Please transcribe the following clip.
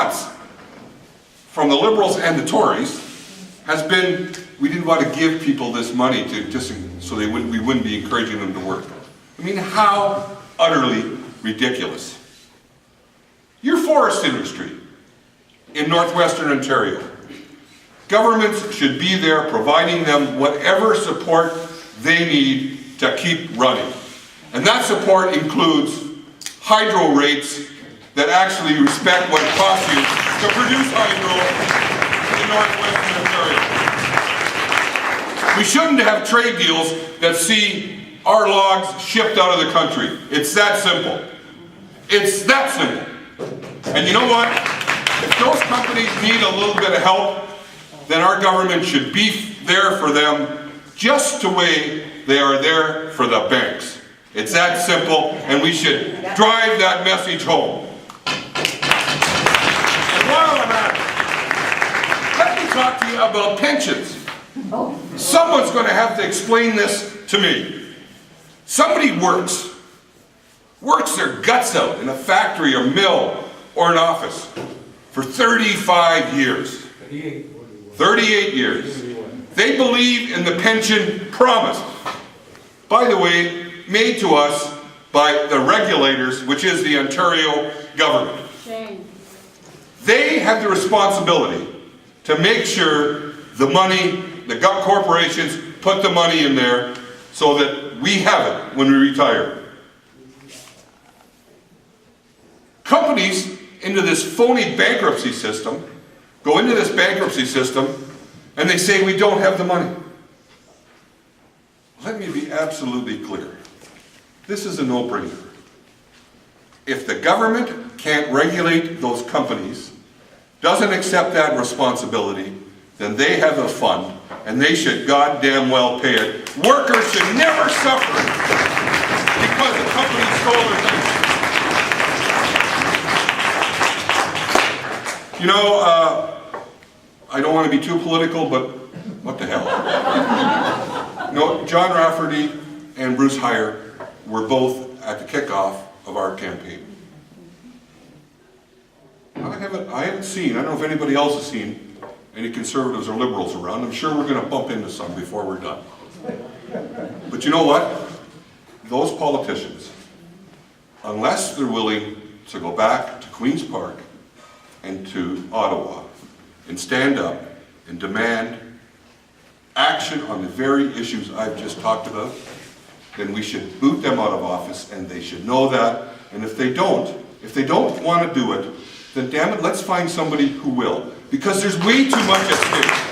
response from the Liberals and the Tories has been, we didn't want to give people this money to just so we wouldn't be encouraging them to work. I mean, how utterly ridiculous. Your forest industry in northwestern Ontario, governments should be there providing them whatever support they need to keep running. And that support includes hydro rates that actually respect what it costs you to produce hydro in northwestern Ontario. We shouldn't have trade deals that see our logs shipped out of the country. It's that simple. It's that simple. And you know what? If those companies need a little bit of help, then our government should be there for them just the way they are there for the banks. It's that simple, and we should drive that message home. And while I'm at it, let me talk to you about pensions. Someone's going to have to explain this to me. Somebody works their guts out in a factory or mill or an office for 35 years. 38 years. They believe in the pension promised. By the way, made to us by the regulators, which is the Ontario government. Shame. They have the responsibility to make sure the money, the corporations put the money in there so that we have it when we retire. Companies into this phony bankruptcy system, go into this bankruptcy system, and they say we don't have the money. Let me be absolutely clear. This is a no-brainer. If the government can't regulate those companies, doesn't accept that responsibility, then they have a fund, and they should goddamn well pay it. Workers should never suffer because the company stole their things. You know, I don't want to be too political, but what the hell? You know, John Rafferty and Bruce Heyer were both at the kickoff of our campaign. I haven't seen, I don't know if anybody else has seen any Conservatives or Liberals around. I'm sure we're going to bump into some before we're done. But you know what? Those politicians, unless they're willing to go back to Queen's Park and to Ottawa and stand up and demand action on the very issues I've just talked about, then we should boot them out of office, and they should know that. And if they don't want to do it, then damn it, let's find somebody who will. Because there's way too much at stake.